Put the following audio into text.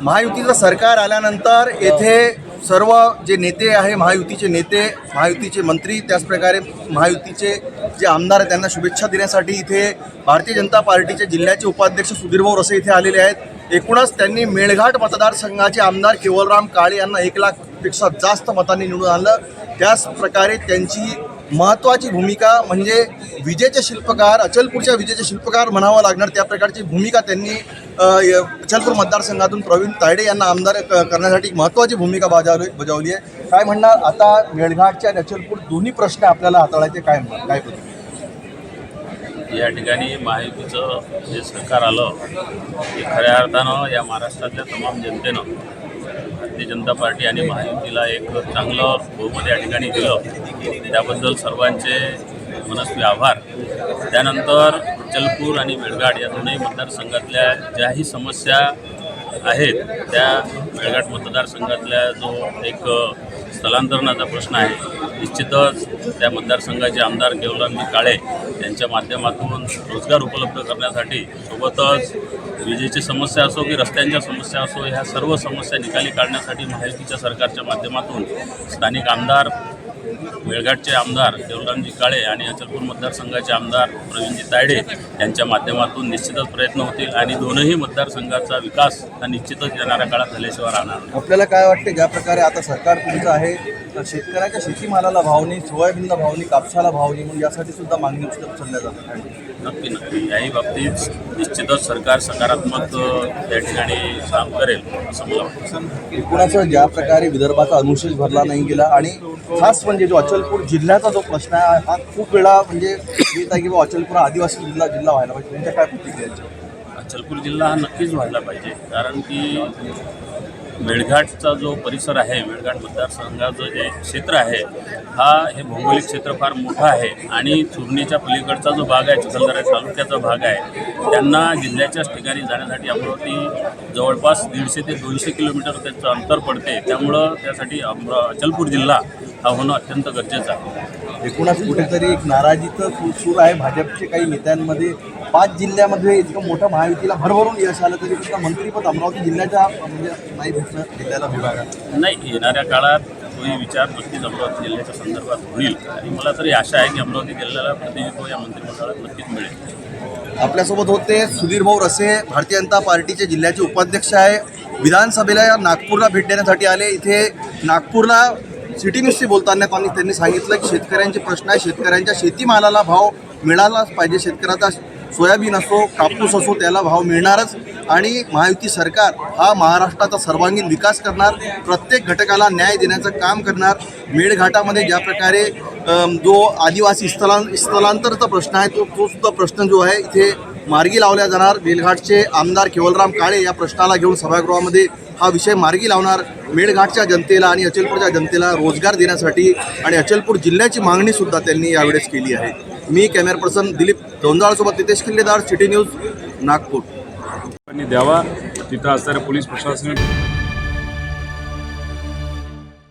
महायुतीचं सरकार आल्यानंतर येथे सर्व जे नेते आहे, महायुतीचे नेते, महायुतीचे मंत्री, त्याचप्रकारे महायुतीचे जे आमदार आहेत त्यांना शुभेच्छा देण्यासाठी इथे भारतीय जनता पार्टीचे जिल्ह्याचे उपाध्यक्ष सुधीरभाऊ रसे इथे आलेले आहेत। एकूणच त्यांनी मेळघाट मतदारसंघाचे आमदार केवलराम काळे यांना 1 लाखपेक्षा जास्त मतांनी निवडून आणलं। त्याच प्रकारे त्यांची महत्त्वाची भूमिका म्हणजे विजेचे शिल्पकार, अचलपूरच्या विजेचे शिल्पकार म्हणावं लागणार त्या प्रकारची भूमिका त्यांनी अचलपूर मतदारसंघातून प्रवीण तायडे यांना आमदार करण्यासाठी महत्त्वाची भूमिका बजावली आहे। काय म्हणणार आता मेळघाटचे आणि अचलपूर दोन्ही प्रश्न आपल्याला हाताळायचे, काय पद्धती? या ठिकाणी महायुतीचं जे सरकार आलं ते खऱ्या अर्थानं या महाराष्ट्रातल्या तमाम जनतेनं भारतीय जनता पार्टी आणि महायुतीला एक चांगलं बहुमत या ठिकाणी दिलं, त्याबद्दल सर्वांचे मनस्वी आभार। त्यानंतर अचलपूर आणि मेळघाट या दोन्ही मतदारसंघातल्या ज्याही समस्या आहेत त्या मेळघाट मतदारसंघातल्या जो एक स्थलांतरणाचा प्रश्न आहे, निश्चितच त्या मतदारसंघाचे आमदार केवलरामजी काळे यांच्या माध्यमातून रोजगार उपलब्ध करण्यासाठी, सोबतच विजेची समस्या असो की रस्त्यांच्या समस्या असो, ह्या सर्व समस्या निकाली काढण्यासाठी महायुतीच्या सरकारच्या माध्यमातून स्थानिक आमदार, मेळघाटचे आमदार केवलरामजी काळे आणि अचलपूर मतदारसंघाचे आमदार प्रवीणजी तायडे यांच्या माध्यमातून निश्चितच प्रयत्न होतील आणि दोनही मतदारसंघाचा विकास हा निश्चितच येणाऱ्या काळात झाल्याशिवाय राहणार नाही। आपल्याला काय वाटते, ज्या प्रकारे आता सरकार तुमचं आहे तर शेतकऱ्याच्या शेतीमालाला भाव नाही, सोयाबीनला भाव नाही, कापसाला भाव नाही, मग यासाठी सुद्धा मागणी उचलल्या जातात? नक्की याही बाबतीत निश्चितच सरकार सकारात्मक या ठिकाणी काम करेल असं मला वाटतं। एकूणाचं ज्या प्रकारे विदर्भाचा अनुशेष भरला नाही गेला आणि खास म्हणजे जो अचलपूर जिल्ह्याचा जो प्रश्न आहे हा खूप वेळा म्हणजे येत आहे की अचलपूर आदिवासी जिल्हा व्हायला पाहिजे, तुमच्या काय प्रतिक्रिया? अचलपूर जिल्हा हा नक्कीच व्हायला पाहिजे, कारण की मेळघाटचा जो परिसर आहे, मेळघाट मतदारसंघाचं जे क्षेत्र आहे हे भौगोलिक क्षेत्र फार मोठं आहे आणि चुरणीच्या पलीकडचा जो भाग आहे, चिखलदरा तालुक्याचा भाग आहे, त्यांना जिल्ह्याच्याच ठिकाणी जाण्यासाठी अमरावती जवळपास 150 ते 200 किलोमीटर त्याचं अंतर पडते। त्यामुळं त्यासाठी अचलपूर जिल्हा हा होणं अत्यंत गरजेचं आहे। एकूणच कुठेतरी एक नाराजीचं सूर आहे भाजपचे काही नेत्यांमध्ये। 5 जिल्ह्यामध्ये इतकं मोठं महायुतीला भरभरून यश आलं तरी सुद्धा मंत्रीपद अमरावती जिल्ह्याच्या म्हणजे नाही भेटलं जिल्ह्याला विभागात। नाही, येणाऱ्या काळात तोही विचार नक्कीच अमरावती जिल्ह्याच्या संदर्भात होईल आणि मला तरी आशा आहे की अमरावती जिल्ह्याला प्रतिनिधित्व या मंत्रिमंडळात नक्कीच मिळेल। आपल्यासोबत होते सुधीरभाऊ रसे, भारतीय जनता पार्टीचे जिल्ह्याचे उपाध्यक्ष आहे। विधानसभेला नागपूरला भेट देण्यासाठी आले। इथे नागपूरला सिटी न्यूजशी बोलताना त्यांनी सांगितलं की शेतकऱ्यांचे प्रश्न आहे, शेतकऱ्यांच्या शेतीमालाला भाव मिळालाच पाहिजे, शेतकऱ्याचा सोयाबीन असो कापूस असो त्याला भाव मिळणारच आणि महायुती सरकार हा महाराष्ट्राचा सर्वांगीण विकास करणार, प्रत्येक घटकाला न्याय देण्याचं काम करणार। मेळघाटामध्ये ज्या प्रकारे जो आदिवासी स्थलांतरचा प्रश्न आहे तो सुद्धा प्रश्न जो आहे इथे मार्गी लावला जाणार। मेळघाटचे आमदार केवलराम काळे या प्रश्नाला घेऊन सभागृहामध्ये हा विषय मार्गी लावणार। मेळघाटच्या जनतेला आणि अचलपूरच्या जनतेला रोजगार देण्यासाठी आणि अचलपूर जिल्ह्याची मागणीसुद्धा त्यांनी यावेळेस केली आहे। मी कॅमेरा पर्सन दिलीप दोंजाळसोबत नितेश खिल्लेदार, सिटी न्यूज, नागपूर। द्यावा तिथं असणाऱ्या पोलीस प्रशासन